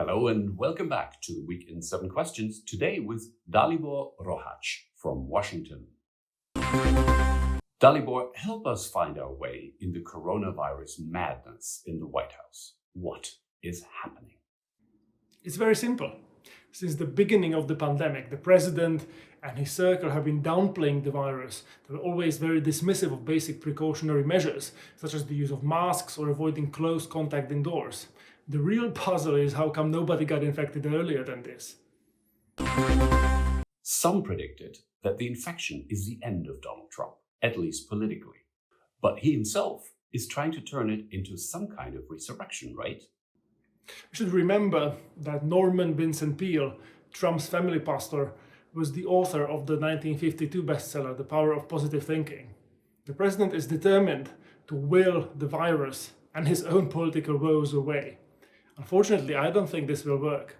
Hello and welcome back to the Week in 7 Questions, today with Dalibor Roháč from Washington. Dalibor, help us find our way in the coronavirus madness in the White House. What is happening? It's very simple. Since the beginning of the pandemic, the president and his circle have been downplaying the virus. They were always very dismissive of basic precautionary measures, such as the use of masks or avoiding close contact indoors. The real puzzle is how come nobody got infected earlier than this. Some predicted that the infection is the end of Donald Trump, at least politically. But he himself is trying to turn it into some kind of resurrection, right? We should remember that Norman Vincent Peale, Trump's family pastor, was the author of the 1952 bestseller, The Power of Positive Thinking. The president is determined to will the virus and his own political woes away. Unfortunately, I don't think this will work.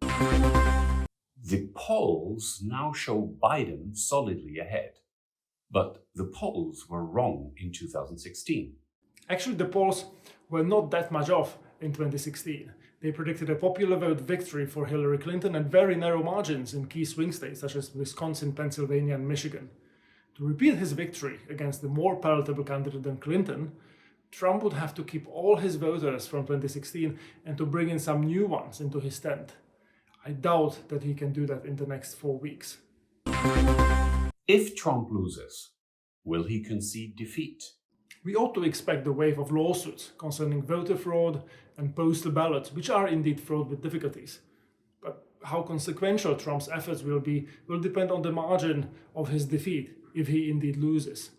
The polls now show Biden solidly ahead. But the polls were wrong in 2016. Actually, the polls were not that much off in 2016. They predicted a popular vote victory for Hillary Clinton and very narrow margins in key swing states such as Wisconsin, Pennsylvania, and Michigan. To repeat his victory against the more palatable candidate than Clinton, Trump would have to keep all his voters from 2016 and to bring in some new ones into his tent. I doubt that he can do that in the next 4 weeks. If Trump loses, will he concede defeat? We ought to expect a wave of lawsuits concerning voter fraud and postal ballots, which are indeed fraught with difficulties. But how consequential Trump's efforts will be will depend on the margin of his defeat, if he indeed loses.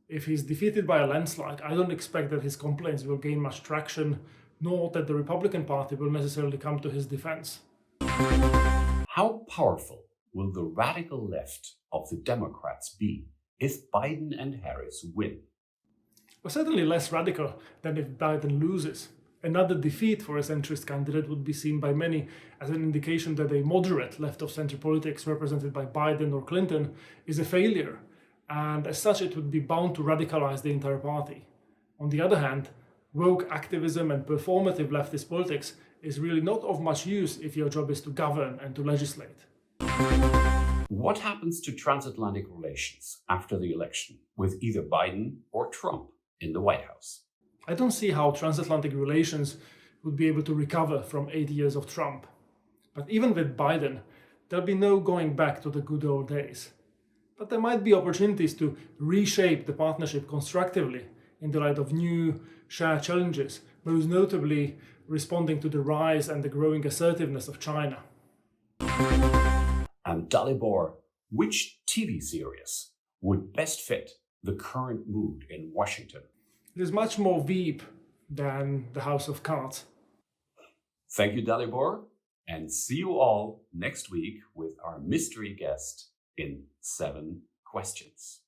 If he's defeated by a landslide, I don't expect that his complaints will gain much traction, nor that the Republican Party will necessarily come to his defense. How powerful will the radical left of the Democrats be if Biden and Harris win? Well, certainly less radical than if Biden loses. Another defeat for a centrist candidate would be seen by many as an indication that a moderate left-of-center politics represented by Biden or Clinton is a failure, and as such it would be bound to radicalize the entire party. On the other hand, woke activism and performative leftist politics is really not of much use if your job is to govern and to legislate. What happens to transatlantic relations after the election with either Biden or Trump in the White House? I don't see how transatlantic relations would be able to recover from 8 years of Trump. But even with Biden, there'll be no going back to the good old days. But there might be opportunities to reshape the partnership constructively in the light of new shared challenges, most notably responding to the rise and the growing assertiveness of China. And Dalibor, which TV series would best fit the current mood in Washington? It is much more Veep than the House of Cards. Thank you, Dalibor, and see you all next week with our mystery guest in 7 Questions.